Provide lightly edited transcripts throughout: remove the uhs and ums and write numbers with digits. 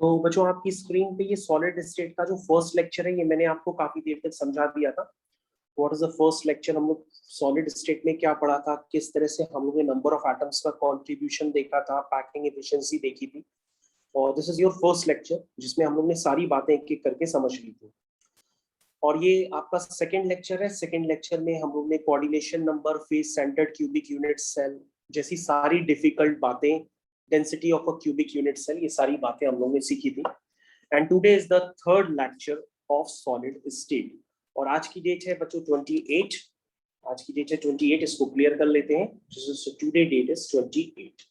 तो बच्चों आपकी स्क्रीन पे ये सॉलिड स्टेट का जो फर्स्ट लेक्चर है ये मैंने आपको काफी देर तक समझा दिया था। What is the first lecture, हम लोग सॉलिड स्टेट में क्या पढ़ा था, किस तरह से हम लोग ने नंबर ऑफ एटम्स का कंट्रीब्यूशन देखा था, पैकिंग एफिशिएंसी देखी थी। और this is your first lecture जिसमें हम लोग ने सारी बातें एक एक करके समझ ली थी। और ये आपका सेकंड लेक्चर है। सेकंड लेक्चर में हम लोग ने coordination number, face centered cubic unit cell जैसी सारी डिफिकल्ट बातें, density of a cubic unit cell, ये सारी बातें हम लोग ने सीखी थी। And today is the third lecture of solid state. और आज की डेट है बच्चों 28। आज की डेट है 28, इसको क्लियर कर लेते हैं। Today date is 28।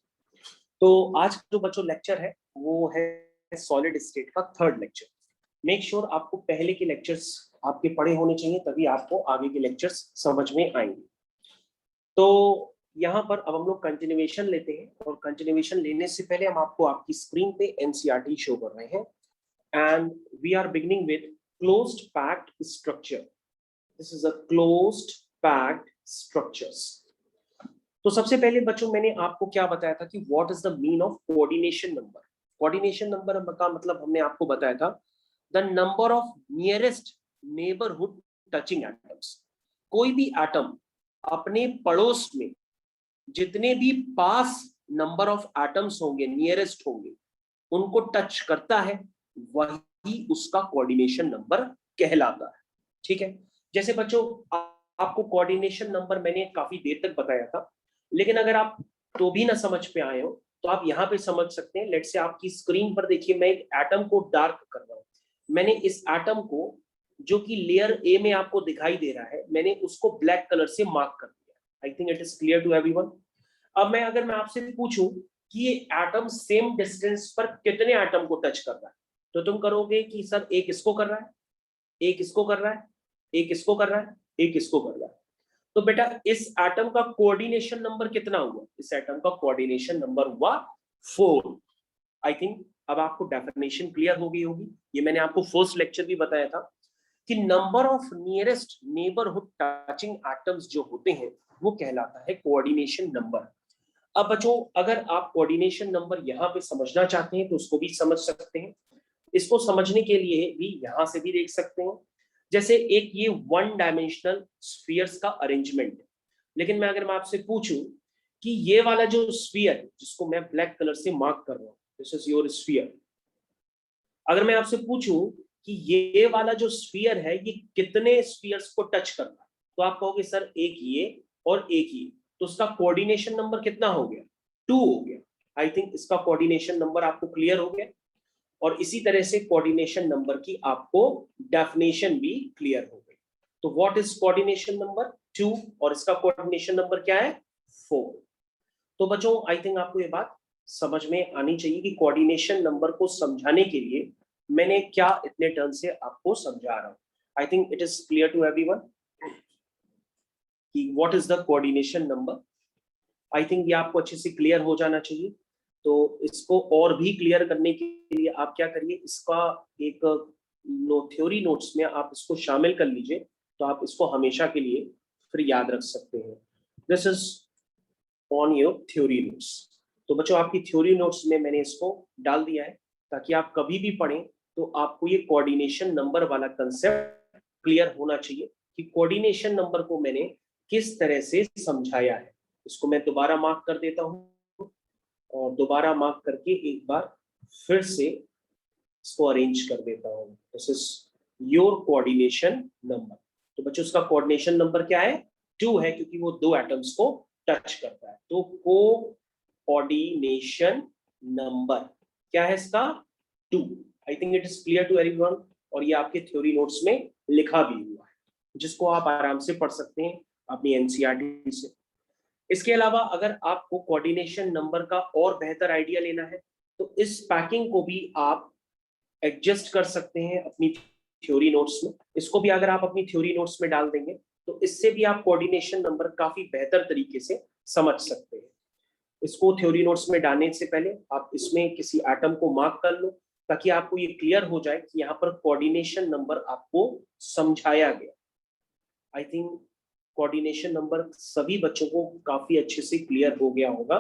तो आज जो बच्चों लेक्चर है वो है सॉलिड स्टेट का थर्ड लेक्चर। मेक श्योर आपको पहले के लेक्चर्स आपके पढ़े होने चाहिए, तभी आपको आगे के लेक्चर्स समझ में आएंगे। तो यहाँ पर अब हम लोग कंटिन्यूएशन लेते हैं, और कंटिन्यूएशन लेने से पहले हम आपको आपकी स्क्रीन पे एनसीईआरटी शो कर रहे हैं। And we are beginning with closed packed structure. This is a closed packed structures. तो सबसे पहले बच्चों मैंने आपको क्या बताया था कि what is the mean of coordination number. Coordination number का मतलब हमने आपको बताया था the number of nearest neighbourhood touching atoms. कोई भी एटम अपने पड़ोस में जितने भी पास नंबर ऑफ एटम्स होंगे, नियरेस्ट होंगे, उनको टच करता है, वही उसका कोऑर्डिनेशन नंबर कहलाता है। ठीक है। जैसे बच्चों आपको कोऑर्डिनेशन नंबर मैंने काफी देर तक बताया था, लेकिन अगर आप तो भी ना समझ पे आए हो तो आप यहाँ पे समझ सकते हैं। लेट से आपकी स्क्रीन पर देखिए, मैं एक एटम को डार्क कर रहा हूँ। मैंने इस एटम को, जो कि लेयर ए में आपको दिखाई दे रहा है, मैंने उसको ब्लैक कलर से मार्क कर दिया। I think it is clear to everyone. अब मैं अगर मैं आपसे पूछूं कि ये एटम सेम डिस्टेंस पर कितने एटम को टच कर रहा है, तो तुम करोगे कि सर एक इसको कर रहा है, एक इसको कर रहा है, एक इसको कर रहा है, एक इसको कर रहा है। तो बेटा इस एटम का कोऑर्डिनेशन नंबर कितना हुआ? इस एटम का कोऑर्डिनेशन नंबर हुआ 4। आई थिंक अब आपको डेफिनेशन क्लियर हो गई होगी। ये मैंने आपको फर्स्ट लेक्चर भी बताया था कि number of nearest neighbourhood touching atoms जो होते हैं वो कहलाता है कोऑर्डिनेशन नंबर। अब बच्चों अगर आप कोऑर्डिनेशन नंबर यहाँ पे समझना चाहते हैं तो उसको भी समझ सकते हैं। इसको समझने के लिए भी यहां से भी देख सकते हैं। जैसे एक ये वन डायमेंशनल स्फीयर्स का अरेंजमेंट है। लेकिन मैं आपसे पूछूं कि ये वाला जो स्फीयर जिसको मैं ब्लैक कलर से मार्क कर रहा हूं, दिस इज योर स्फीयर। अगर मैं आपसे पूछूं कि ये वाला जो स्फीयर है ये कितने स्फीयर्स को टच कर रहा है, तो आप कहोगे सर एक ये और एक ये, तो उसका कोऑर्डिनेशन नंबर कितना हो गया? 2 हो गया। आई थिंक इसका कोऑर्डिनेशन नंबर आपको क्लियर हो गया। और इसी तरह से कोऑर्डिनेशन नंबर की आपको डेफिनेशन भी क्लियर हो गई। तो व्हाट इज कोऑर्डिनेशन नंबर? 2। और इसका कोऑर्डिनेशन नंबर क्या है? 4। तो बच्चों आई थिंक आपको ये बात समझ में आनी चाहिए कि कोऑर्डिनेशन नंबर को समझाने के लिए मैंने क्या इतने टर्म से आपको समझा रहा हूं। I think it is clear to everyone कि what is the coordination number. I think ये आपको अच्छे से क्लियर हो जाना चाहिए। तो इसको और भी क्लियर करने के लिए आप क्या करिए, इसका एक थ्योरी नोट्स में आप इसको शामिल कर लीजिए, तो आप इसको हमेशा के लिए फिर याद रख सकते हैं। This is on your theory notes. तो बच्चों आपकी थ्योरी नोट्स में मैंने इसको डाल दिया है, ताकि आप कभी भी पढ़ें तो आपको ये कोऑर्डिनेशन नंबर वाला कंसेप्ट क्लियर होना चाहिए कि कोऑर्डिनेशन नंबर को मैंने किस तरह से समझाया है। इसको मैं दोबारा मार्क कर देता हूं, और दोबारा मार्क करके एक बार फिर से इसको अरेंज कर देता हूं। This is your coordination number. तो बच्चों उसका कोऑर्डिनेशन नंबर क्या है? 2 है, क्योंकि वो 2 एटम्स को टच करता है। तो कोऑर्डिनेशन नंबर क्या है इसका? 2। I think it is clear to everyone. और ये आपके थ्योरी नोट्स में लिखा भी हुआ है, जिसको आप आराम से पढ़ सकते हैं अपनी एनसीईआरटी से। इसके अलावा अगर आपको कोऑर्डिनेशन नंबर का और बेहतर आइडिया लेना है तो इस पैकिंग को भी आप एडजस्ट कर सकते हैं अपनी थ्योरी नोट्स में। इसको भी अगर आप अपनी थ्योरी नोट्स में डाल देंगे तो इससे भी आप कोऑर्डिनेशन नंबर काफी बेहतर तरीके से समझ सकते हैं। इसको थ्योरी नोट्स में डालने से पहले आप इसमें किसी एटम को मार्क कर लो, ताकि आपको ये क्लियर हो जाए कि यहाँ पर कोऑर्डिनेशन नंबर आपको समझाया गया। आई थिंक कोऑर्डिनेशन नंबर सभी बच्चों को काफी अच्छे से क्लियर हो गया होगा।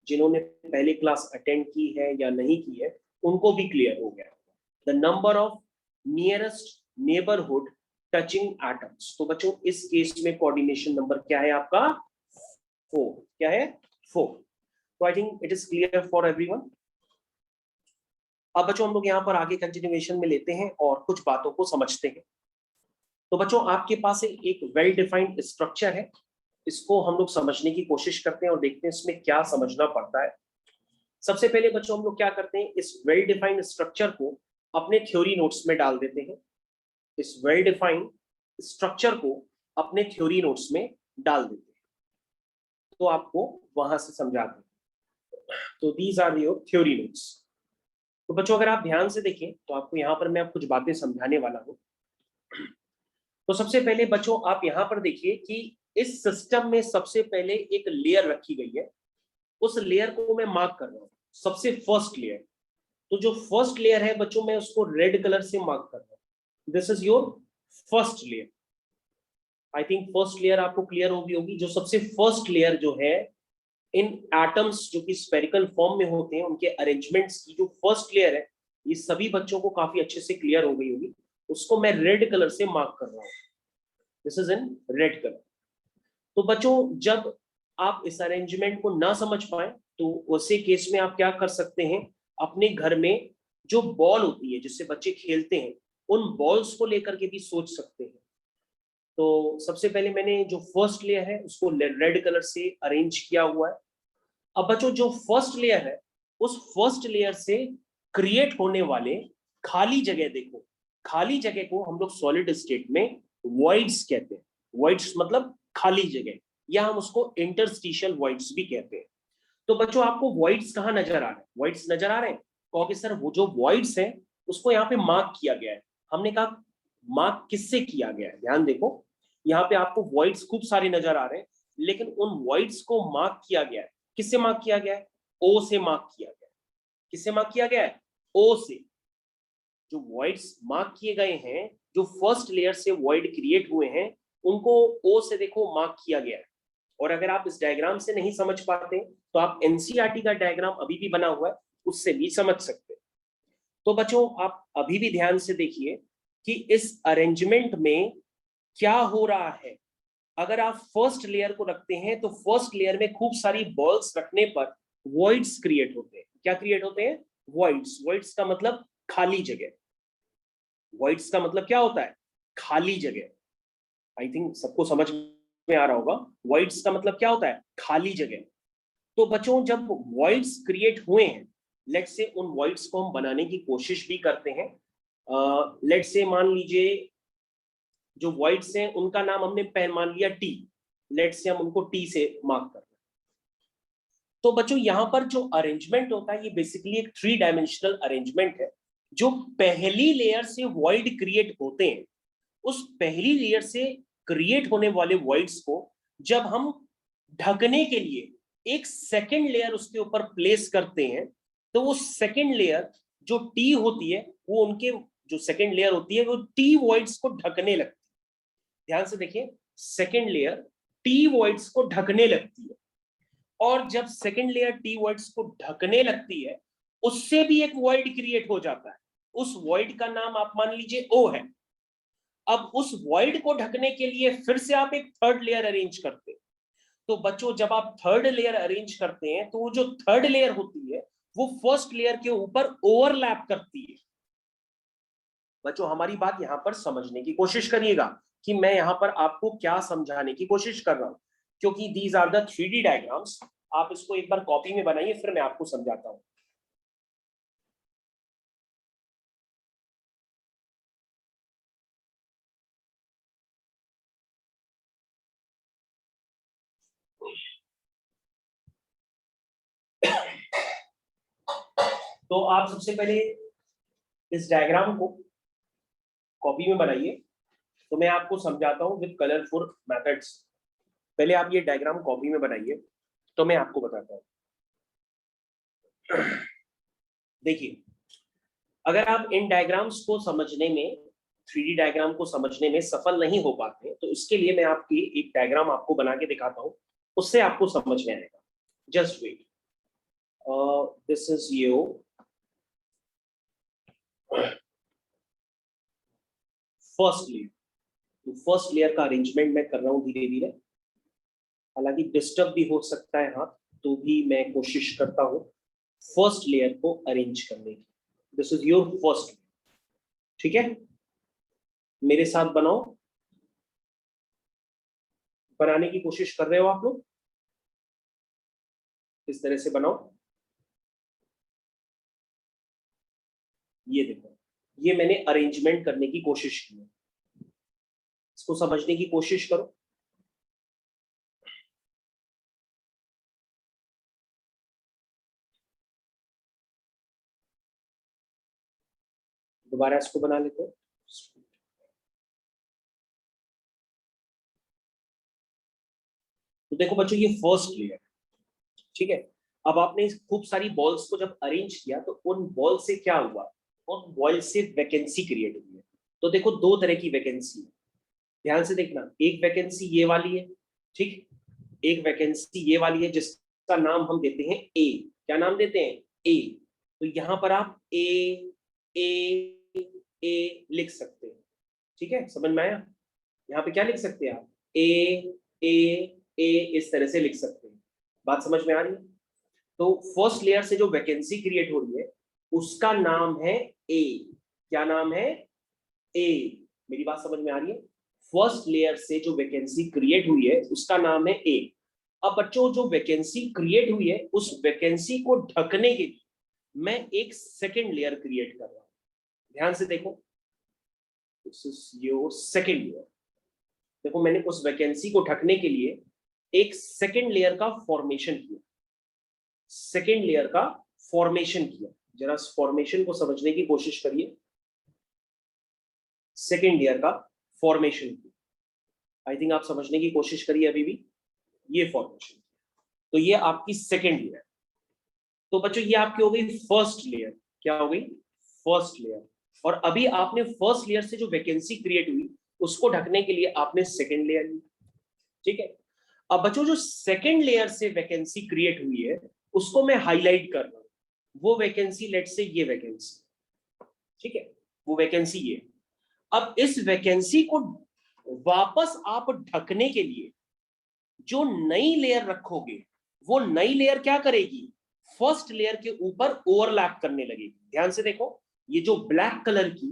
जिन्होंने पहले क्लास अटेंड की है या नहीं की है, उनको भी क्लियर हो गया। The number of nearest neighbourhood touching atoms, तो बच्चों इस केस में कोऑर्डिनेशन नंबर क्या है आपका? 4। क्या है? 4। तो आई think it is clear for everyone. अब बच्चों हम लोग यहाँ पर आगे कंटिन्यूएशन में लेते हैं और कुछ बातों को समझते हैं। तो बच्चों आपके पास एक वेल डिफाइंड स्ट्रक्चर है, इसको हम लोग समझने की कोशिश करते हैं और देखते हैं इसमें क्या समझना पड़ता है। सबसे पहले बच्चों हम लोग क्या करते हैं, इस वेल डिफाइंड स्ट्रक्चर को अपने थ्योरी नोट्स में डाल देते हैं। इस वेल डिफाइंड स्ट्रक्चर को अपने थ्योरी नोट्स में डाल देते हैं, तो आपको वहां से समझाते हैं। तो these are your theory notes. तो बच्चों अगर आप ध्यान से देखें तो आपको यहाँ पर मैं कुछ बातें समझाने वाला हूँ। तो सबसे पहले बच्चों आप यहाँ पर देखिए कि इस सिस्टम में सबसे पहले एक लेयर रखी गई है, उस लेयर को मैं मार्क कर रहा हूँ, सबसे फर्स्ट लेयर। तो जो फर्स्ट लेयर है बच्चों मैं उसको रेड कलर से मार्क कर रहा हूँ। This is your first layer. I think first layer आपको क्लियर होगी। जो सबसे फर्स्ट लेयर जो है इन एटम्स जो कि स्फेरिकल फॉर्म में होते हैं, उनके अरेंजमेंट्स की जो फर्स्ट लेयर है, ये सभी बच्चों को काफी अच्छे से क्लियर हो गई होगी। उसको मैं रेड कलर से मार्क कर रहा हूँ। This is in red colour. तो बच्चों जब आप इस अरेंजमेंट को ना समझ पाए तो उसी केस में आप क्या कर सकते हैं, अपने घर में जो बॉल होती है जिससे बच्चे खेलते हैं, उन बॉल्स को लेकर के भी सोच सकते हैं। तो सबसे पहले मैंने जो फर्स्ट लेयर है उसको रेड कलर से अरेंज किया हुआ है। अब बच्चों जो फर्स्ट लेयर है, उस फर्स्ट लेयर से क्रिएट होने वाले खाली जगह देखो, खाली जगह को हम लोग सॉलिड स्टेट में वॉइड्स कहते हैं। वॉइड्स मतलब खाली जगह, या हम उसको इंटरस्टिशियल वॉइड्स भी कहते हैं। तो बच्चों आपको वॉइड्स कहाँ नजर आ रहे हैं? वॉइड्स नजर आ रहे हैं? कहोगे सर वो जो वॉइड्स है उसको यहाँ पे मार्क किया गया है। हमने कहा मार्क किससे किया गया है? ध्यान देखो, यहाँ पे आपको वॉइड्स खूब सारे नजर आ रहे हैं, लेकिन उन वॉइड्स को मार्क किया गया है। किससे मार्क किया गया है? ओ से मार्क किया गया है। किससे मार्क किया गया है? ओ से। जो वॉइड्स मार्क किए गए हैं, जो फर्स्ट लेयर से वॉइड क्रिएट हुए हैं, उनको ओ से देखो मार्क किया गया है। और अगर आप इस डायग्राम से नहीं समझ पाते तो आप एनसीईआरटी का डायग्राम अभी भी बना हुआ है, उससे भी समझ सकते हैं। तो बच्चों आप अभी भी ध्यान से देखिए कि इस अरेंजमेंट में क्या हो रहा है। अगर आप फर्स्ट लेयर को रखते हैं तो फर्स्ट लेयर में खूब सारी बॉल्स रखने पर वॉइड्स क्रिएट होते हैं। क्या क्रिएट होते हैं? वॉइड्स। वॉइड्स का मतलब खाली जगह। वॉइड्स का मतलब क्या होता है? खाली जगह। आई थिंक सबको समझ में आ रहा होगा। वॉइड्स का मतलब क्या होता है? खाली जगह। तो बच्चों जब वॉइड्स क्रिएट हुए हैं, लेट्स से उन वॉइड्स को हम बनाने की कोशिश भी करते हैं। लेट्स से मान लीजिए जो वॉइड्स हैं उनका नाम हमने मान लिया टी। लेट्स से हम उनको टी से मार्क कर रहे हैं। तो बच्चों यहां पर जो अरेंजमेंट होता है ये बेसिकली एक 3 डायमेंशनल अरेंजमेंट है। जो पहली लेयर से वॉइड क्रिएट होते हैं, उस पहली लेयर से क्रिएट होने वाले वॉइड्स को जब हम ढकने के लिए एक सेकेंड लेयर उसके ऊपर प्लेस करते हैं, तो वो सेकेंड लेयर जो टी होती है, वो उनके जो सेकेंड लेयर होती है वो टी वॉइड्स को ढकने लगती है। ध्यान से देखिए, सेकेंड लेयर टी वॉइड्स को ढकने लगती है। और जब सेकेंड लेयर टी वॉइड्स को ढकने लगती है, उससे भी एक वॉइड क्रिएट हो जाता है। उस वॉइड का नाम आप मान लीजिए ओ है। अब उस वॉइड को ढकने के लिए फिर से आप एक थर्ड लेयर अरेंज करते हैं। तो बच्चों जब आप थर्ड लेयर अरेंज करते हैं तो वो जो थर्ड लेयर होती है वो फर्स्ट लेयर के ऊपर ओवरलैप करती है। बच्चों हमारी बात यहां पर समझने की कोशिश करिएगा कि मैं यहां पर आपको क्या समझाने की कोशिश कर रहा हूं, क्योंकि these are the 3D diagrams. आप इसको एक बार कॉपी में बनाइए, फिर मैं आपको समझाता हूं। तो आप सबसे पहले इस डायग्राम को कॉपी में बनाइए, तो मैं आपको समझाता हूं विद कलरफुल मेथड्स। पहले आप ये डायग्राम कॉपी में बनाइए, तो मैं आपको बताता हूं। देखिए, अगर आप इन डायग्राम्स को समझने में, 3D डायग्राम को समझने में सफल नहीं हो पाते तो इसके लिए मैं आपकी एक डायग्राम आपको बना के दिखाता हूं, उससे आपको समझ में आएगा। Just wait. This is you, first layer. तो फर्स्ट लेयर का अरेंजमेंट मैं कर रहा हूँ धीरे धीरे, हालांकि डिस्टर्ब भी हो सकता है हाथ, तो भी मैं कोशिश करता हूँ फर्स्ट लेयर को अरेंज करने की। दिस इज योर फर्स्ट, ठीक है, मेरे साथ बनाओ, बनाने की कोशिश कर रहे हो आप लोग, इस तरह से बनाओ। ये देखो, ये मैंने अरेंजमेंट करने की कोशिश की है, इसको समझने की कोशिश करो। दोबारा इसको बना लेते हैं। तो देखो बच्चों, ये फर्स्ट लेयर, ठीक है। अब आपने खूब सारी बॉल्स को जब अरेंज किया तो उन बॉल से क्या हुआ, उन बॉल से वैकेंसी क्रिएट हुई है। तो देखो दो तरह की वैकेंसी है, ध्यान से देखना। एक वैकेंसी ये वाली है, ठीक, एक वैकेंसी ये वाली है जिसका नाम हम देते हैं ए। क्या नाम देते हैं? ए। तो यहां पर आप ए ए ए लिख सकते हैं, ठीक है, समझ में आया? यहाँ पे क्या लिख सकते हैं आप? ए ए ए, इस तरह से लिख सकते हैं। बात समझ में आ रही है? तो फर्स्ट लेयर से जो वैकेंसी क्रिएट हो रही है उसका नाम है ए। क्या नाम है? ए। मेरी बात समझ में आ रही है? फर्स्ट लेयर से जो वैकेंसी क्रिएट हुई है उसका नाम है ए। अब बच्चों, जो वैकेंसी क्रिएट हुई है उस वैकेंसी को ढकने के लिए मैं एक सेकेंड लेयर क्रिएट कर रहा हूं। ध्यान से देखो, this is your second layer. देखो, मैंने उस वैकेंसी को ढकने के लिए एक सेकेंड लेयर का फॉर्मेशन किया, सेकेंड लेयर का फॉर्मेशन किया। जरा इस फॉर्मेशन को समझने की कोशिश करिए। सेकेंड लेयर का फॉर्मेशन किया, आई थिंक आप समझने की कोशिश करिए अभी भी। ये फॉर्मेशन, तो ये आपकी सेकेंड लेयर। तो बच्चों, ये आपकी हो गई फर्स्ट लेयर। क्या हो गई? First layer. और अभी आपने फर्स्ट लेयर से जो वैकेंसी क्रिएट हुई उसको ढकने के लिए आपने सेकेंड लेयर ली, ठीक है। अब बच्चों, जो सेकेंड लेयर से वैकेंसी क्रिएट हुई है उसको मैं हाईलाइट कर रहा हूं। वो वैकेंसी, लेट से ये वैकेंसी, ठीक है, वो वैकेंसी ये। अब इस वैकेंसी को वापस आप ढकने के लिए जो नई लेयर रखोगे वो नई लेयर क्या करेगी? फर्स्ट लेयर के ऊपर ओवरलैप करने लगेगी। ध्यान से देखो, ये जो ब्लैक कलर की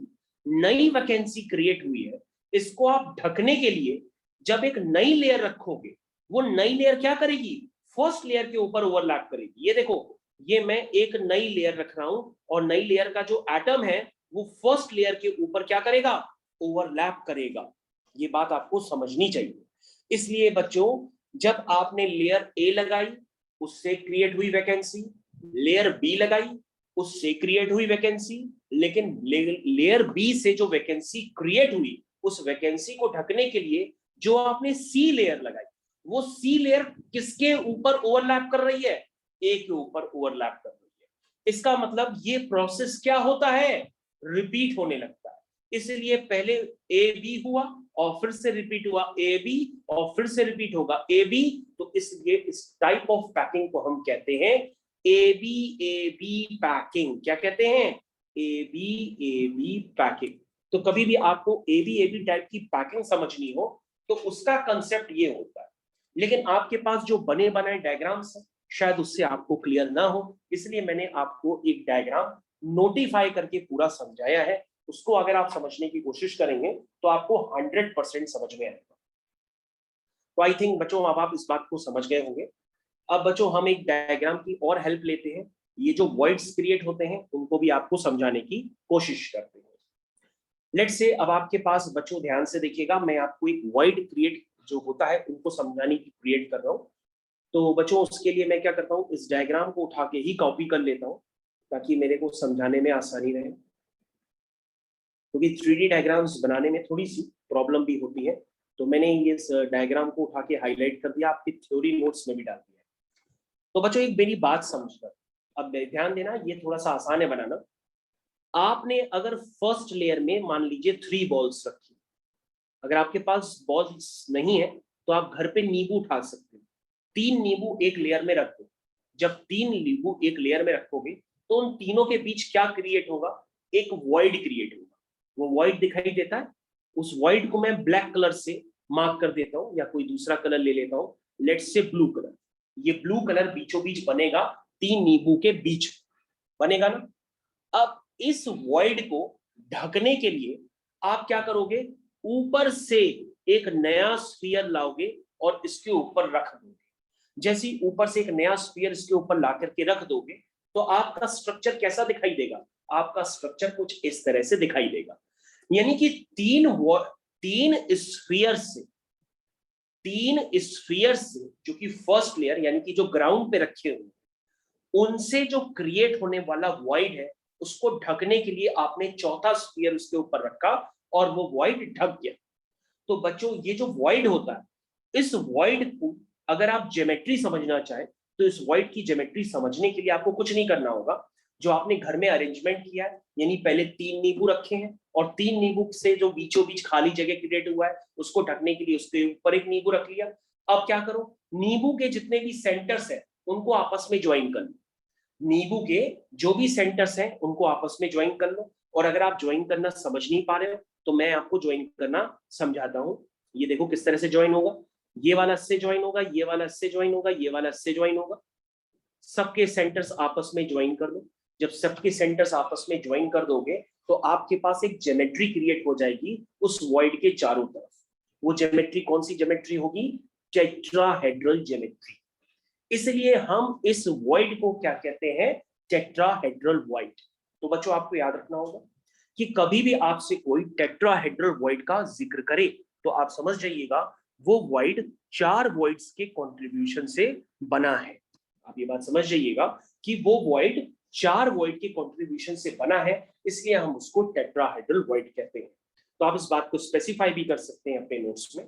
नई वैकेंसी क्रिएट हुई है इसको आप ढकने के लिए जब एक नई लेयर रखोगे वो नई लेयर क्या करेगी? फर्स्ट लेयर के ऊपर ओवरलैप करेगी। ये देखो, ये मैं एक नई लेयर रख रहा हूं और नई लेयर का जो एटम है वो फर्स्ट लेयर के ऊपर क्या करेगा? ओवरलैप करेगा। ये बात आपको समझनी चाहिए। इसलिए बच्चों, जब आपने लेयर ए लगाई उससे क्रिएट हुई वैकेंसी, लेयर बी लगाई उससे क्रिएट हुई वैकेंसी, लेकिन लेयर बी से जो वैकेंसी क्रिएट हुई उस वैकेंसी को ढकने के लिए जो आपने सी लेयर लगाई वो सी लेयर किसके ऊपर ओवरलैप कर रही है? ए के ऊपर ओवरलैप कर रही है। इसका मतलब ये प्रोसेस क्या होता है? रिपीट होने लगता है। इसलिए पहले ए बी हुआ और फिर से रिपीट हुआ ए बी और फिर से रिपीट होगा ए बी। तो इसलिए इस टाइप ऑफ पैकिंग को हम कहते हैं ए बी पैकिंग। क्या कहते हैं? A B packing. तो कभी भी आपको ए बी टाइप की पैकिंग समझनी हो तो उसका कंसेप्ट ये होता है। लेकिन आपके पास जो बने बनाए डायग्राम्स है शायद उससे आपको क्लियर ना हो, इसलिए मैंने आपको एक डायग्राम नोटिफाई करके पूरा समझाया है। उसको अगर आप समझने की कोशिश करेंगे तो आपको 100% समझ में आएगा। तो आई थिंक बच्चों अब आप इस बात को समझ गए होंगे। अब बच्चों, हम एक डायग्राम की और हेल्प लेते हैं। ये जो वॉइड्स क्रिएट होते हैं उनको भी आपको समझाने की कोशिश करते हैं। लेट से अब आपके पास बच्चों, ध्यान से देखिएगा, मैं आपको एक वॉइड क्रिएट जो होता है उनको समझाने की क्रिएट कर रहा हूँ। तो बच्चों, उसके लिए मैं क्या करता हूँ, इस डायग्राम को उठा के ही कॉपी कर लेता हूँ ताकि मेरे को समझाने में आसानी रहे। क्योंकि 3D डायग्राम्स बनाने में थोड़ी सी प्रॉब्लम भी होती है, तो मैंने ये डायग्राम को उठा के हाईलाइट कर दिया, आपकी थ्योरी नोट्स में भी डाल दिया। तो बच्चों, एक मेरी बात समझकर अब ध्यान देना, ये थोड़ा सा आसान है बनाना। आपने अगर फर्स्ट लेयर में मान लीजिए 3 बॉल्स रखी, अगर आपके पास बॉल्स नहीं है तो आप घर पे नींबू उठा सकते हो। 3 नींबू एक लेयर में रख दो। जब 3 नींबू एक लेयर में रखोगे तो उन तीनों के बीच क्या क्रिएट होगा? एक वॉइड क्रिएट होगा। वो वॉइड दिखाई देता है, उस वॉइड को मैं ब्लैक कलर से मार्क कर देता हूं या कोई दूसरा कलर ले लेता हूं, लेट्स से ब्लू कलर। ये ब्लू कलर बीचों बीच बनेगा 3 नींबू के बीच बनेगा ना। अब इस वॉइड को ढकने के लिए आप क्या करोगे, ऊपर से एक नया स्फीयर लाओगे और इसके ऊपर रख दोगे। जैसे ही ऊपर से एक नया स्फीयर इसके ऊपर ला करके रख दोगे तो आपका स्ट्रक्चर कैसा दिखाई देगा, आपका स्ट्रक्चर कुछ इस तरह से दिखाई देगा। यानी कि तीन स्फीयर से जो कि फर्स्ट लेयर यानी कि जो ग्राउंड पे रखे हुए, उनसे जो क्रिएट होने वाला वॉइड है उसको ढकने के लिए आपने चौथा स्फीयर उसके ऊपर रखा और वो वॉइड ढक गया। तो बच्चों ये जो वॉइड होता है, इस वॉइड को अगर आप ज्योमेट्री समझना चाहें तो इस वॉइड की ज्योमेट्री समझने के लिए आपको कुछ नहीं करना होगा। जो आपने घर में अरेंजमेंट किया है, यानी पहले 3 नींबू रखे हैं और 3 नींबू से जो बीचों बीच खाली जगह क्रिएट हुआ है उसको ढकने के लिए उसके ऊपर एक नींबू रख लिया। अब क्या करो, नींबू के जितने भी सेंटर्स है उनको आपस में ज्वाइन कर लो। नींबू के जो भी सेंटर्स हैं उनको आपस में ज्वाइन कर लो। और अगर आप ज्वाइन करना समझ नहीं पा रहे हो तो मैं आपको ज्वाइन करना समझाता हूं। ये देखो किस तरह से ज्वाइन होगा, ये वाला इससे ज्वाइन होगा, ये वाला इससे ज्वाइन होगा, ये वाला इससे ज्वाइन होगा। सबके सेंटर्स आपस में ज्वाइन कर लो। जब सबके सेंटर्स आपस में ज्वाइन कर दोगे तो आपके पास एक ज्योमेट्री क्रिएट हो जाएगी उस वॉइड के चारों तरफ। वो ज्योमेट्री कौन सी ज्योमेट्री होगी, टेट्राहेड्रल ज्योमेट्री। इसलिए हम इस वॉइड को क्या कहते हैं, टेट्राहेड्रल वॉइड। तो बच्चों आपको याद रखना होगा कि कभी भी आपसे कोई टेट्राहेड्रल वॉइड का जिक्र करे तो आप समझ जाइएगा वो वॉइड 4 वॉइड्स के कंट्रीब्यूशन से बना है। आप ये बात समझ जाइएगा कि वो वॉइड 4 वॉइड के कंट्रीब्यूशन से बना है, इसलिए हम उसको टेट्राहेड्रल वॉइड कहते हैं। तो आप इस बात को स्पेसिफाई भी कर सकते हैं अपने नोट्स में।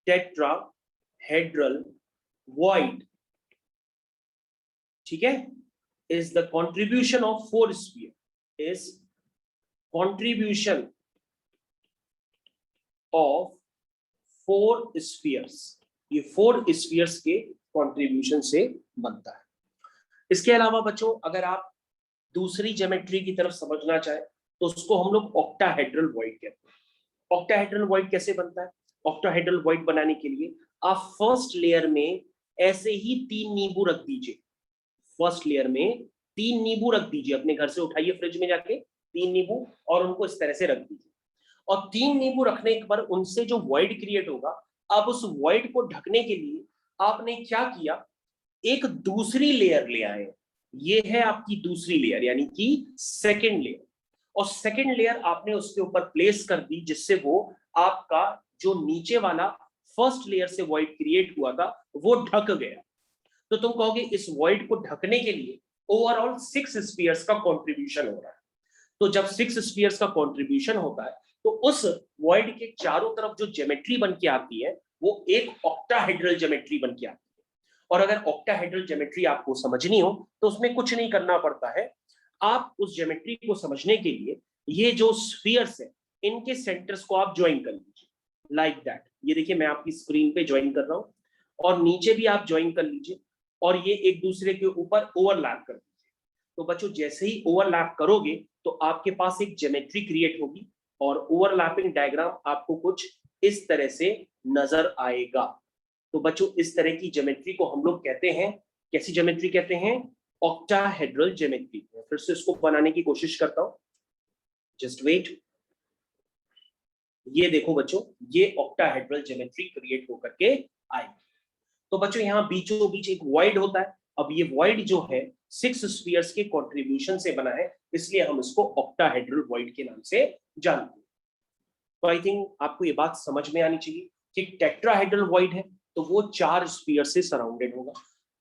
टेट्राहेड्रल वॉइड, ठीक है, is the contribution of 4 sphere, is contribution of 4 spheres। ये 4 spheres के contribution से बनता है। इसके अलावा बच्चों अगर आप दूसरी ज्योमेट्री की तरफ समझना चाहे तो उसको हम लोग ऑक्टाहेड्रल वॉइड कहते हैं। ऑक्टाहेड्रल वॉइड कैसे बनता है, ऑक्टाहेड्रल वॉइड बनाने के लिए आप फर्स्ट लेयर में ऐसे ही 3 नींबू रख दीजिए। फर्स्ट लेयर में 3 नींबू रख दीजिए, अपने घर से उठाइए फ्रिज में जाके 3 नींबू और उनको इस तरह से रख दीजिए। और 3 नींबू रखने के बाद उनसे जो वॉइड क्रिएट होगा, अब उस वॉइड को ढकने के लिए आपने क्या किया, एक दूसरी लेयर ले आए। ये है आपकी दूसरी लेयर यानी कि सेकेंड लेयर। और सेकेंड लेयर आपने उसके ऊपर प्लेस कर दी जिससे वो आपका जो नीचे वाला फर्स्ट लेयर से वॉइड क्रिएट हुआ था वो ढक गया। तो तुम कहोगे इस वॉइड को ढकने के लिए ओवरऑल 6 स्फीयर्स का कंट्रीब्यूशन हो रहा है। तो जब 6 स्फीयर्स का कंट्रीब्यूशन होता है तो उस वॉइड के चारों तरफ जो ज्योमेट्री बन के आती है वो एक ऑक्टाहेड्रल ज्योमेट्री बन के आती है। और अगर ऑक्टाहेड्रल ज्योमेट्री आपको समझनी हो तो उसमें कुछ नहीं करना पड़ता है। आप उस ज्योमेट्री को समझने के लिए ये जो स्फीयर्स है इनके सेंटर्स को आप ज्वाइन कर लीजिए लाइक दैट। ये देखिए मैं आपकी स्क्रीन पे ज्वाइन कर रहा हूं और नीचे भी आप ज्वाइन कर लीजिए और ये एक दूसरे के ऊपर ओवरलैप कर दीजिए। तो बच्चों जैसे ही ओवरलैप करोगे तो आपके पास एक ज्योमेट्री क्रिएट होगी और ओवरलैपिंग डायग्राम आपको कुछ इस तरह से नजर आएगा। तो बच्चों इस तरह की ज्योमेट्री को हम लोग कहते हैं, कैसी ज्योमेट्री कहते हैं, ऑक्टाहेड्रल ज्योमेट्री। फिर से इसको बनाने की कोशिश करता हूं, जस्ट वेट। ये देखो बच्चों ये ऑक्टाहेड्रल ज्योमेट्री क्रिएट होकर के आएगी। तो बच्चों यहाँ बीचों बीच एक वॉइड होता है। अब ये वॉइड जो है 6 स्फीयर्स के कंट्रीब्यूशन से बना है, इसलिए हम इसको ऑक्टाहेड्रल वॉइड के नाम से जानते हैं। तो आई थिंक आपको ये बात समझ में आनी चाहिए कि टेट्राहेड्रल वॉइड है तो वो 4 स्फीयर से सराउंडेड होगा,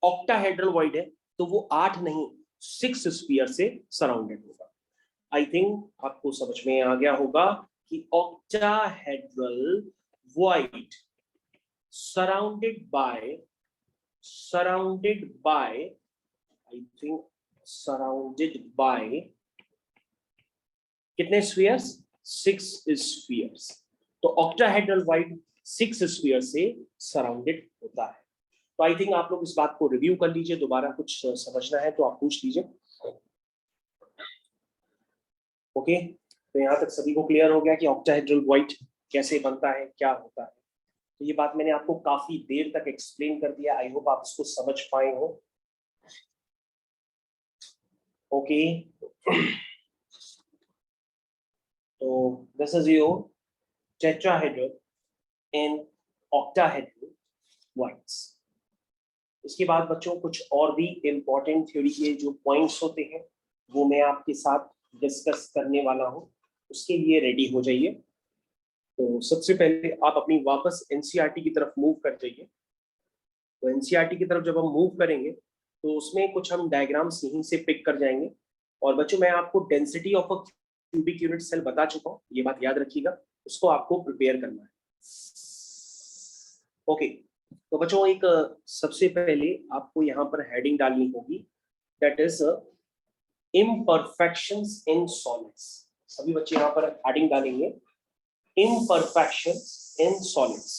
ऑक्टाहेड्रल वॉइड है तो वो 8 नहीं 6 स्फीयर से सराउंडेड होगा। आई थिंक आपको समझ में आ गया होगा कि ऑक्टाहेड्रल वॉइड surrounded by कितने स्फीयर्स, 6 स्फीयर्स। तो ऑक्टाहेड्रल वॉइड 6 स्फीयर से सराउंडेड होता है। तो आई थिंक आप लोग इस बात को रिव्यू कर लीजिए, दोबारा कुछ समझना है तो आप पूछ लीजिए। ओके तो यहाँ तक सभी को क्लियर हो गया कि ऑक्टाहेड्रल व्हाइट कैसे बनता है, क्या होता है। तो ये बात मैंने आपको काफी देर तक एक्सप्लेन कर दिया, आई होप आप इसको समझ पाए हो। ओके, तो this is your tetrahedral and octahedral whites. इसके बाद बच्चों कुछ और भी इंपॉर्टेंट थ्योरी के जो पॉइंट्स होते हैं वो मैं आपके साथ डिस्कस करने वाला हूँ, उसके लिए रेडी हो जाइए। तो सबसे पहले आप अपनी वापस एनसीईआरटी की तरफ मूव कर जाइए। तो एनसीईआरटी की तरफ जब हम मूव करेंगे तो उसमें कुछ हम डायग्राम्स यहीं से पिक कर जाएंगे। और बच्चों मैं आपको density of a cubic unit cell बता चुका हूँ, ये बात याद रखिएगा, उसको आपको प्रिपेयर करना है। ओके, तो बच्चों एक सबसे पहले आपको यहाँ पर हेडिंग डालनी होगी, that is imperfections in solids. सभी बच्चे यहाँ पर हेडिंग डालेंगे इम्परफेक्शंस इन सॉलिड्स।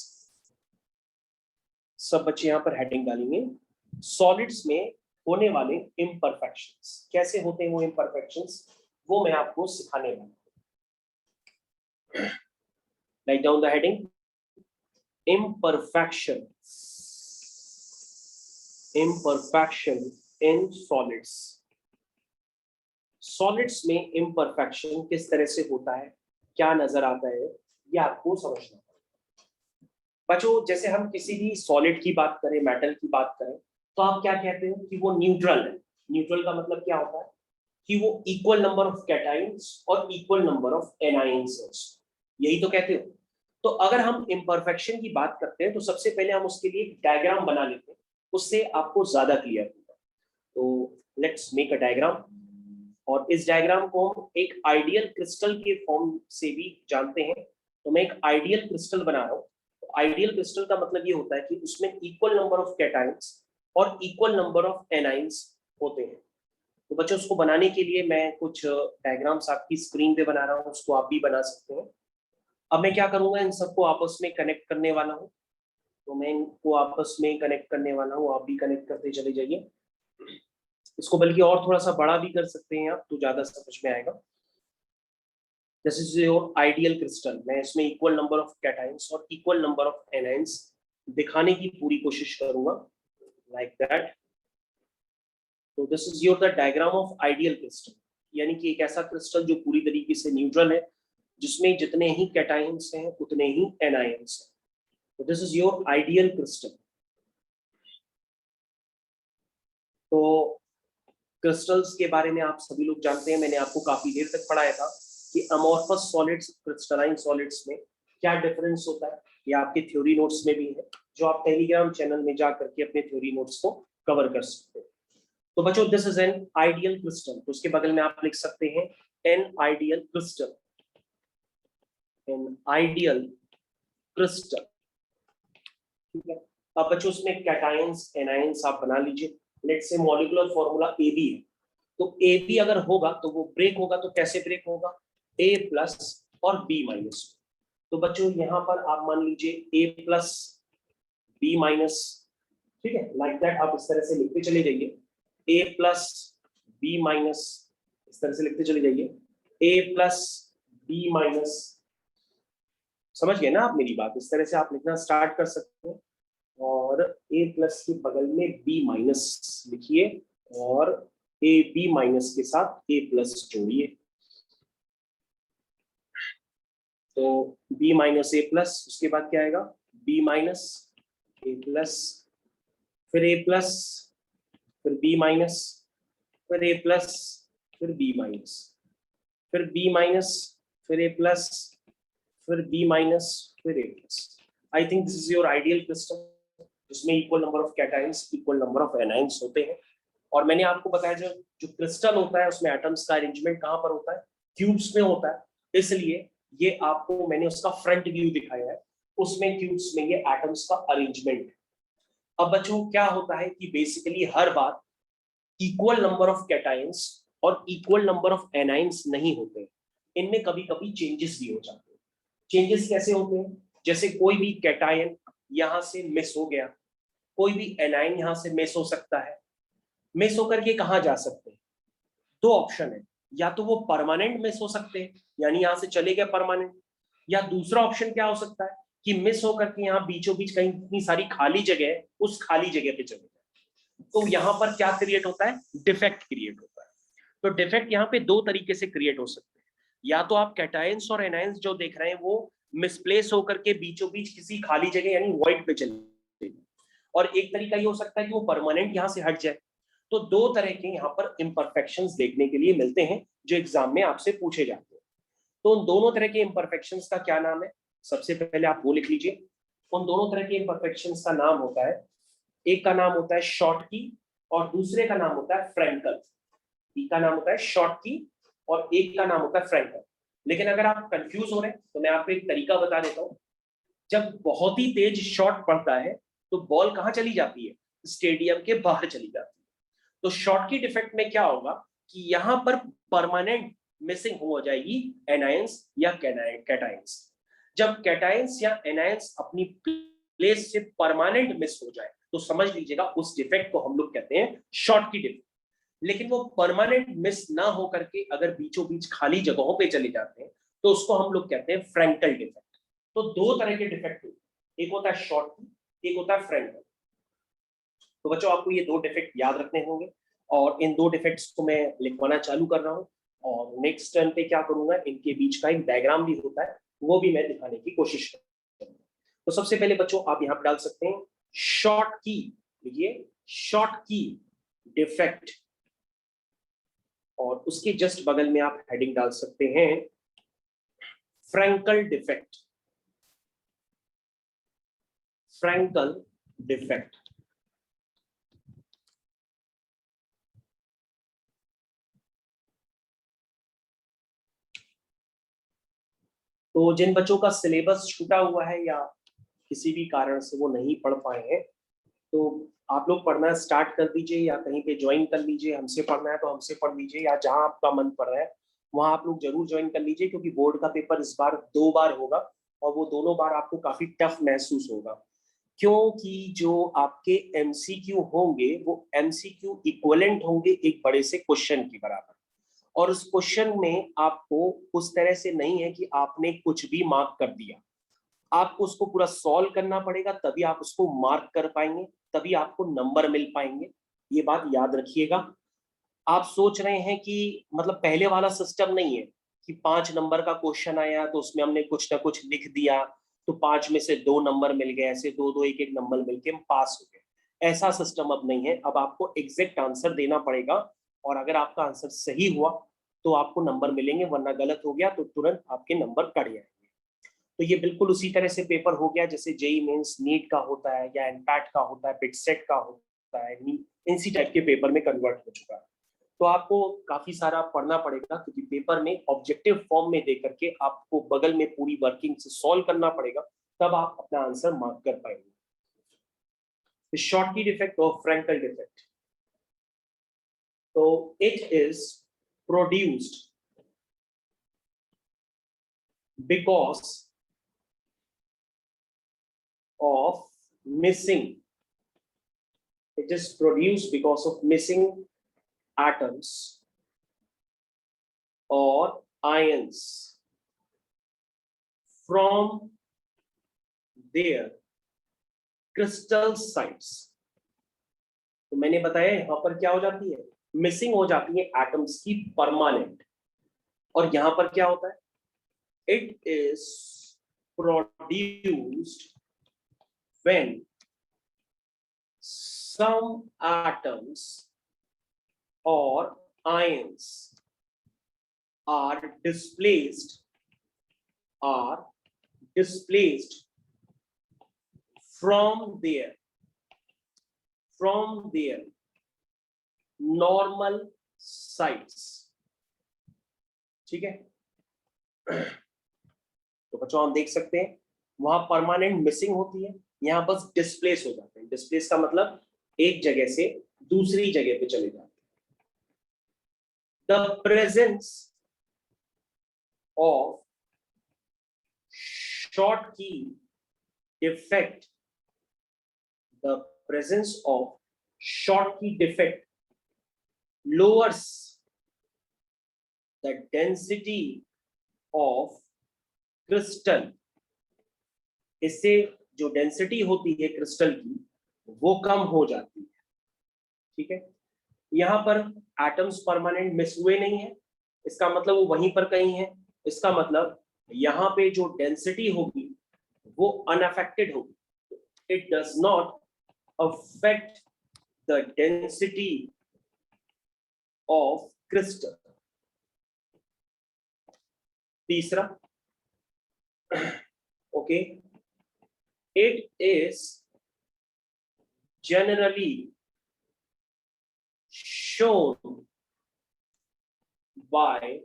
सब बच्चे यहाँ पर हेडिंग डालेंगे सॉलिड्स में होने वाले इम्परफेक्शंस। कैसे होते हैं वो इम्परफेक्शंस, वो मैं आपको सिखाने वाला हूँ। Write down the heading imperfection in solids। Solids में इम्परफेक्शन किस तरह से होता है, क्या नजर आता है, ये आपको समझना है। बच्चों जैसे हम किसी भी सॉलिड की बात करें, मेटल की बात करें, तो आप क्या कहते हैं कि वो न्यूट्रल है। न्यूट्रल का मतलब क्या होता है कि वो इक्वल नंबर ऑफ कैटाइंस और इक्वल नंबर ऑफ एनाइंस, यही तो कहते हो। तो अगर हम इम्परफेक्शन की बात करते हैं तो सबसे पहले हम उसके लिए एक डायग्राम बना लेते हैं, उससे आपको ज्यादा क्लियर होगा। तो लेट्स मेक अ डायग्राम, और इस डायग्राम को हम एक आइडियल क्रिस्टल के फॉर्म से भी जानते हैं। तो मैं एक आइडियल क्रिस्टल बना रहा हूँ। तो आइडियल क्रिस्टल का मतलब ये होता है कि उसमें इक्वल नंबर ऑफ कैटाइंस और इक्वल नंबर ऑफ एनाइंस होते हैं। तो बच्चों उसको बनाने के लिए मैं कुछ डायग्राम्स आपकी स्क्रीन पे बना रहा हूँ, उसको आप भी बना सकते हैं। अब मैं क्या करूंगा, इन सबको आपस में कनेक्ट करने वाला हूँ। तो मैं इनको आपस में कनेक्ट करने वाला हूँ, आप भी कनेक्ट करते चले जाइए। इसको बल्कि और थोड़ा सा बड़ा भी कर सकते हैं आप, तो ज्यादा समझ में आएगा। This is your ideal crystal. मैं इसमें इक्वल नंबर ऑफ कैटाइंस और इक्वल नंबर ऑफ एनाइंस दिखाने की पूरी कोशिश करूंगा, लाइक दैट। तो this is your the diagram of ideal crystal, यानी कि एक ऐसा क्रिस्टल जो पूरी तरीके से न्यूट्रल है, जिसमें जितने ही कैटाइंस हैं उतने ही एनाइंस हैं। तो this is your ideal crystal. तो क्रिस्टल्स के बारे में आप सभी लोग जानते हैं, मैंने आपको काफी देर तक पढ़ाया था कि अमॉर्फस सॉलिड्स, क्रिस्टलाइन सॉलिड्स में क्या डिफरेंस होता है। ये आपके थ्योरी नोट्स में भी है, जो आप टेलीग्राम चैनल में जा करके अपने थ्योरी नोट्स को कवर कर सकते हैं। तो बच्चों this is an ideal crystal, तो उसके बगल में आप लिख सकते हैं an ideal crystal, an ideal crystal. ठीक है, अब बच्चों उसमें कैटायंस एनायंस आप बना लीजिए। Let's say molecular formula AB है, तो AB अगर होगा तो वो ब्रेक होगा, तो कैसे ब्रेक होगा, A प्लस और B माइनस। तो बच्चों यहाँ पर आप मान लीजिए A प्लस B माइनस, ठीक है, लाइक दैट आप इस तरह से लिखते चले जाइए, A प्लस B माइनस, इस तरह से लिखते चले जाइए, A प्लस B माइनस। समझ गए ना आप मेरी बात, इस तरह से आप लिखना स्टार्ट कर सकते हैं। और A प्लस के बगल में B माइनस लिखिए, और A B माइनस के साथ A प्लस जोड़िए। तो B माइनस A प्लस, उसके बाद क्या आएगा, B माइनस A प्लस, फिर A प्लस, फिर B माइनस, फिर A प्लस, फिर B माइनस, फिर B माइनस, फिर A प्लस, फिर B माइनस, फिर A plus. I think this is your ideal crystal, जिसमें equal number of cations, equal number of anions होते हैं। और मैंने आपको बताया जो जो क्रिस्टल होता है उसमें एटम्स का अरेंजमेंट कहाँ पर होता है, क्यूब्स में होता है। इसलिए ये आपको मैंने उसका फ्रंट व्यू दिखाया है, उसमें क्यूब्स में ये एटम्स का अरेंजमेंट है। अब बच्चों क्या होता है कि basically her bar equal number of cations और इक्वल नंबर ऑफ एनाइंस नहीं होते, इनमें कभी कभी चेंजेस भी हो जाते हैं। चेंजेस कैसे होते हैं, जैसे कोई भी कैटायन यहां से मिस हो गया, कोई भी एनाइन यहां से मिस हो सकता है। मिस होकर के कहां जा सकते हैं, दो ऑप्शन है, या तो वो परमानेंट मिस हो सकते हैं, यानी यहाँ से चले गए परमानेंट, या दूसरा ऑप्शन क्या हो सकता है कि मिस होकर के यहाँ बीचों बीच कहीं इतनी सारी खाली जगह है, उस खाली जगह पे चले गए। तो यहाँ पर क्या क्रिएट होता है, डिफेक्ट क्रिएट होता है। तो डिफेक्ट यहाँ पे दो तरीके से क्रिएट हो सकते हैं, या तो आप कैटायंस और एनायंस जो देख रहे हैं वो मिसप्लेस होकर के बीचों बीच किसी खाली जगह यानी वॉइड पे चले, और एक तरीका ये हो सकता है कि वो परमानेंट यहाँ से हट जाए। तो दो तरह के यहाँ पर इम्परफेक्शंस देखने के लिए मिलते हैं जो एग्जाम में आपसे पूछे जाते हैं। तो उन दोनों तरह के इम्परफेक्शंस का क्या नाम है, सबसे पहले आप वो लिख लीजिए। उन दोनों तरह के इम्परफेक्शंस का नाम होता है, एक का नाम होता है शॉर्ट की और दूसरे का नाम होता है फ्रैंकल। एक का नाम होता है शॉर्ट की और एक का नाम होता है फ्रैंकल। लेकिन अगर आप कंफ्यूज हो रहे हैं तो मैं आपको एक तरीका बता देता हूं। जब बहुत ही तेज शॉट पड़ता है तो बॉल कहां चली जाती है, स्टेडियम के बाहर चली जाती है। तो शॉर्ट की डिफेक्ट में क्या होगा कि यहां पर परमानेंट मिसिंग हो जाएगी एनायंस या कैटायंस। जब कैटायंस या एनायंस अपनी प्लेस से परमानेंट मिस हो जाए तो समझ लीजिएगा उस डिफेक्ट को हम लोग कहते हैं शॉर्ट की डिफेक्ट। लेकिन वो परमानेंट मिस ना हो करके अगर बीचों बीच खाली जगहों पे चले जाते हैं तो उसको हम लोग कहते हैं फ्रैंकल डिफेक्ट। तो दो तरह के डिफेक्ट होते हैं, एक होता है शॉर्ट की, एक होता है फ्रैंकल। तो बच्चों आपको ये दो डिफेक्ट याद रखने होंगे और इन दो डिफेक्ट्स को मैं लिखवाना चालू कर रहा हूँ, और नेक्स्ट टर्न पे क्या करूंगा, इनके बीच का एक डायग्राम भी होता है वो भी मैं दिखाने की कोशिश करूंगा। तो सबसे पहले बच्चों आप यहाँ पे डाल सकते हैं शॉर्ट की, लिखिए शॉर्ट की डिफेक्ट, और उसके जस्ट बगल में आप हेडिंग डाल सकते हैं फ्रैंकल डिफेक्ट। Frenkel defect. तो जिन बच्चों का सिलेबस छूटा हुआ है या किसी भी कारण से वो नहीं पढ़ पाए हैं तो आप लोग पढ़ना स्टार्ट कर दीजिए, या कहीं पे ज्वाइन कर लीजिए। हमसे पढ़ना है तो हमसे पढ़ लीजिए, या जहां आपका मन पड़ रहा है वहां आप लोग जरूर ज्वाइन कर लीजिए, क्योंकि बोर्ड का पेपर इस बार दो बार होगा और वो दोनों बार आपको काफी टफ महसूस होगा, क्योंकि जो आपके एमसीक्यू होंगे वो एमसीक्यू इक्विवेलेंट होंगे एक बड़े से क्वेश्चन के बराबर। और उस क्वेश्चन में आपको उस तरह से नहीं है कि आपने कुछ भी मार्क कर दिया, आपको उसको पूरा सॉल्व करना पड़ेगा, तभी आप उसको मार्क कर पाएंगे, तभी आपको नंबर मिल पाएंगे। ये बात याद रखिएगा। आप सोच रहे हैं कि मतलब पहले वाला सिस्टम नहीं है कि 5 नंबर का क्वेश्चन आया तो उसमें हमने कुछ ना कुछ लिख दिया तो 5 में से 2 नंबर मिल गए, ऐसे दो दो एक एक नंबर मिलके हम पास हो गए। ऐसा सिस्टम अब नहीं है, अब आपको एग्जैक्ट आंसर देना पड़ेगा, और अगर आपका आंसर सही हुआ तो आपको नंबर मिलेंगे, वरना गलत हो गया तो तुरंत आपके नंबर कट जाएंगे। तो ये बिल्कुल उसी तरह से पेपर हो गया जैसे जेई मेंस नीट का होता है या एनपैट का होता है, बिटसेट का होता है, इसी टाइप के पेपर में कन्वर्ट हो चुका है। तो आपको काफी सारा पढ़ना पड़ेगा, क्योंकि पेपर में ऑब्जेक्टिव फॉर्म में दे करके आपको बगल में पूरी वर्किंग से सॉल्व करना पड़ेगा, तब आप अपना आंसर मार्क कर पाएंगे। शॉर्ट की डिफेक्ट और फ्रैंकल डिफेक्ट, तो it is produced because of missing, it is produced because of missing atoms or ions from their crystal sites। तो मैंने बताया यहां पर क्या हो जाती है, मिसिंग हो जाती है एटम्स की परमानेंट, और यहां पर क्या होता है, it is produced when some atoms or ions are displaced from their normal sites। ठीक है, तो बच्चों हम देख सकते हैं वहां परमानेंट मिसिंग होती है, यहां बस डिस्प्लेस हो जाते हैं। डिस्प्लेस का मतलब एक जगह से दूसरी जगह पे चले जाते हैं। The presence of Schottky defect, the presence of Schottky defect lowers the density of crystal, इससे जो डेंसिटी होती है क्रिस्टल की वो कम हो जाती है। ठीक है, यहाँ पर एटम्स परमानेंट मिस हुए नहीं है, इसका मतलब वो वहीं पर कहीं है। इसका मतलब यहाँ पे जो डेंसिटी होगी वो अनअफेक्टेड होगी, it does not affect the density of crystal. तीसरा, okay, it is generally shown by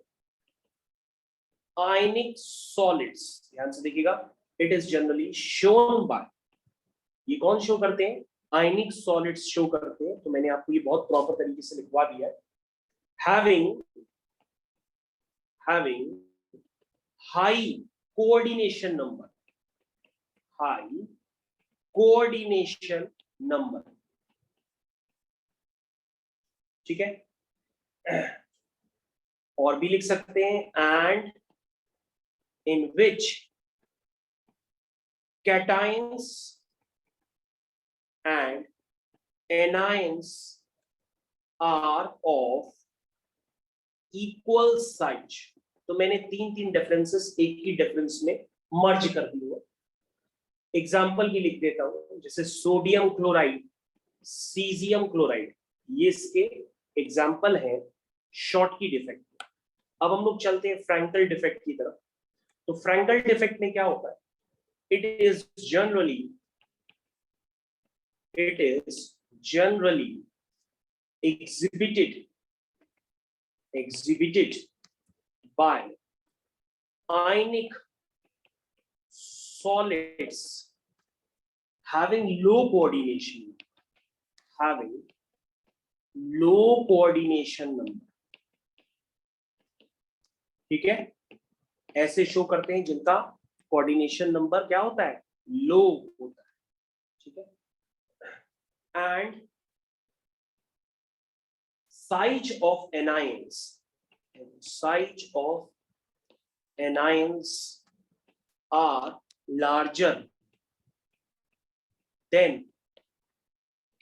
ionic solids। ध्यान से देखिएगा, it is generally shown by, ये कौन शो करते हैं? आयनिक सॉलिड्स शो करते हैं। तो मैंने आपको ये बहुत प्रॉपर तरीके से लिखवा दिया है। having high coordination number, high coordination number। ठीक है, और भी लिख सकते हैं, and in which cations and anions are of equal size। तो मैंने तीन डिफरेंसेस एक ही डिफरेंस में मर्ज कर दिए हैं। एग्जाम्पल भी लिख देता हूं, जैसे सोडियम क्लोराइड, सीजियम क्लोराइड, ये इसके एग्जाम्पल है शॉर्टकी डिफेक्ट। अब हम लोग चलते हैं फ्रैंकल डिफेक्ट की तरफ। तो फ्रैंकल डिफेक्ट में क्या होता है? It is generally exhibited by ionic solids having low coordination number। ठीक है, ऐसे शो करते हैं जिनका कोऑर्डिनेशन नंबर क्या होता है? लो होता है। ठीक है, and size of anions are larger than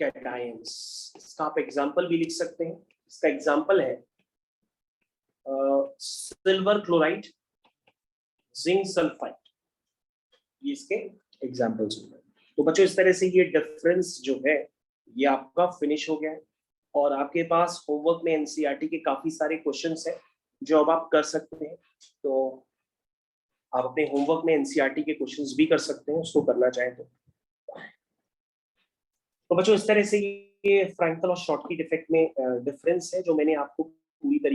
cations। इसका आप एग्जांपल भी लिख सकते हैं। इसका एग्जांपल है सिल्वर क्लोराइड, जिंक सल्फाइड, ये इसके एग्जांपल्स होंगे। तो बच्चों इस तरह से ये डिफरेंस जो है ये आपका फिनिश हो गया है, और आपके पास होमवर्क में एनसीईआरटी के काफी सारे क्वेश्चंस हैं जो अब आप कर सकते हैं। तो आप अपने होमवर्क में एनसीईआरटी के क्वेश्चंस भी कर सकते हैं, उसको करना चाहें तो। बच्चों इस तरह से ये फ्रैंकल और शॉर्टकी डिफेक्ट में डिफरेंस है जो मैंने आपको पूरी तरीके